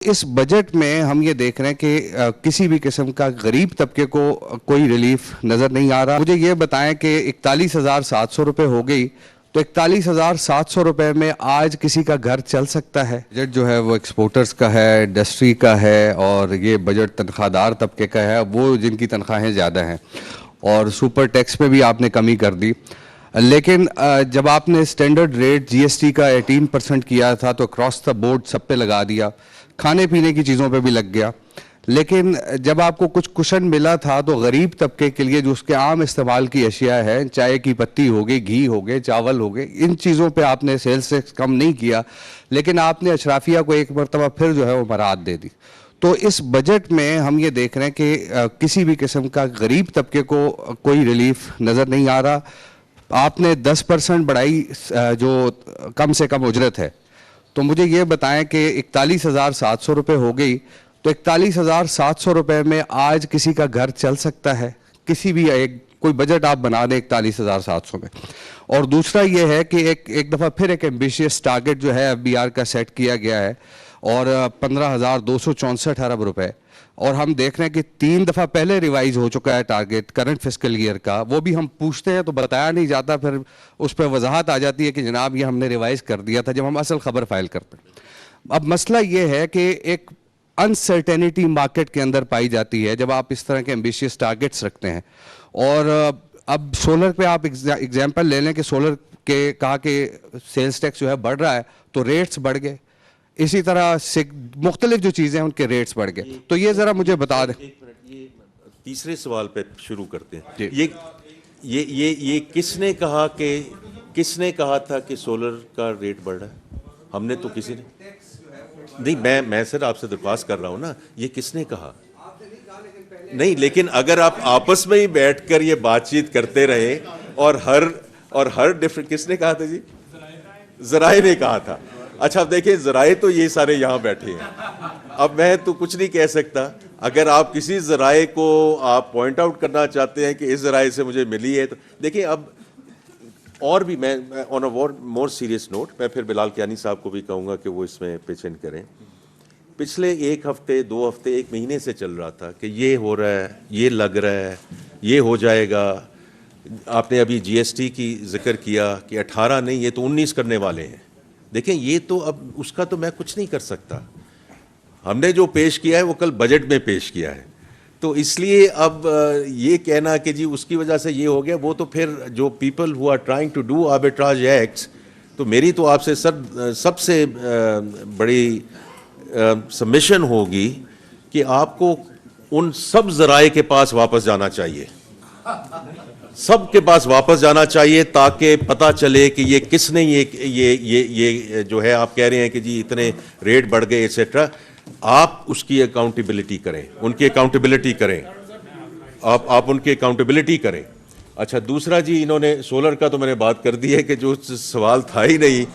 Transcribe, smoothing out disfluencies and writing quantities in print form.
इस बजट में हम ये देख रहे हैं कि किसी भी किस्म का गरीब तबके को कोई रिलीफ नज़र नहीं आ रहा। मुझे ये बताएं कि 41,700 रुपये हो गई, तो 41,700 रुपये में आज किसी का घर चल सकता है? बजट जो है वो एक्सपोर्टर्स का है, इंडस्ट्री का है, और ये बजट तनख्वाहदार तबके का है, वो जिनकी तनख्वाहें ज़्यादा हैं। और सुपर टैक्स में भी आपने कमी कर दी। लेकिन जब आपने स्टैंडर्ड रेट जीएसटी का 18% किया था तो क्रॉस द बोर्ड सब पे लगा दिया, खाने पीने की चीज़ों पे भी लग गया। लेकिन जब आपको कुछ कुशन मिला था तो गरीब तबके के लिए जो उसके आम इस्तेमाल की अशिया है, चाय की पत्ती हो गई, घी हो गए, चावल हो गए, इन चीज़ों पे आपने सेल्स टैक्स कम नहीं किया, लेकिन आपने अशराफिया को एक मरतबा फिर जो है वो मराद दे दी। तो इस बजट में हम ये देख रहे हैं कि किसी भी किस्म का गरीब तबके को कोई रिलीफ नज़र नहीं आ रहा। आपने 10% बढ़ाई जो कम से कम उजरत है, तो मुझे ये बताएं कि 41,700 रुपये हो गई, तो 41,700 रुपये में आज किसी का घर चल सकता है? किसी भी एक कोई बजट आप बना दें 41,700 में। और दूसरा ये है कि एक दफ़ा फिर एक एम्बिशियस टारगेट जो है एफबीआर का सेट किया गया है, और 15,264 अरब रुपए, और हम देख रहे हैं कि 3 दफ़ा पहले रिवाइज हो चुका है टारगेट करंट फिस्कल ईयर का। वो भी हम पूछते हैं तो बताया नहीं जाता, फिर उस पर वजाहत आ जाती है कि जनाब ये हमने रिवाइज कर दिया था, जब हम असल खबर फाइल करते हैं। अब मसला ये है कि एक अनसर्टेनिटी मार्केट के अंदर पाई जाती है जब आप इस तरह के एम्बिशियस टारगेट्स रखते हैं। और अब सोलर पे आप एग्जाम्पल ले लें कि सोलर के कहा कि सेल्स टैक्स जो है बढ़ रहा है तो रेट्स बढ़ गए, इसी तरह से मुख्तलिफ जो चीज़ें हैं उनके रेट्स बढ़ गए। तो ये ज़रा मुझे बता दें। एक मिनट, ये तीसरे सवाल पे शुरू करते हैं। ये किसने कहा था कि सोलर का रेट बढ़ रहा है? हमने तो किसी ने नहीं। मैं सर आपसे दरख्वास्त कर रहा हूँ ना, ये किसने कहा? नहीं, लेकिन अगर आप आपस में ही बैठकर ये बातचीत करते रहे और हर डिफरेंट, किसने कहा था जी? ज़राए ने कहा था। अच्छा, अब देखिए, ज़राए तो ये सारे यहाँ बैठे हैं। अब मैं तो कुछ नहीं कह सकता। अगर आप किसी ज़राए को आप पॉइंट आउट करना चाहते हैं कि इस ज़राए से मुझे मिली है, तो देखिए, अब और भी मैं on a more serious note, मैं फिर बिलाल कियानी साहब को भी कहूँगा कि वो इसमें पिच इन करें। पिछले 1 हफ्ते 2 हफ्ते 1 महीने से चल रहा था कि ये हो रहा है, ये लग रहा है, ये हो जाएगा। आपने अभी जीएसटी की जिक्र किया कि 18 नहीं, ये तो 19 करने वाले हैं। देखें, ये तो अब उसका तो मैं कुछ नहीं कर सकता। हमने जो पेश किया है वो कल बजट में पेश किया है, तो इसलिए अब ये कहना कि जी उसकी वजह से ये हो गया, वो तो फिर जो people who are trying to do arbitrage acts, तो मेरी तो आपसे सबसे बड़ी सबमिशन होगी कि आपको उन सब ज़राए के पास वापस जाना चाहिए, सबके पास वापस जाना चाहिए, ताकि पता चले कि ये किसने ये जो है आप कह रहे हैं कि जी इतने रेट बढ़ गए एटसेट्रा, आप उसकी अकाउंटेबिलिटी करें, उनकी अकाउंटेबिलिटी करें, आप उनकी अकाउंटेबिलिटी करें। अच्छा, दूसरा जी, इन्होंने सोलर का तो मैंने बात कर दी है कि जो सवाल था ही नहीं।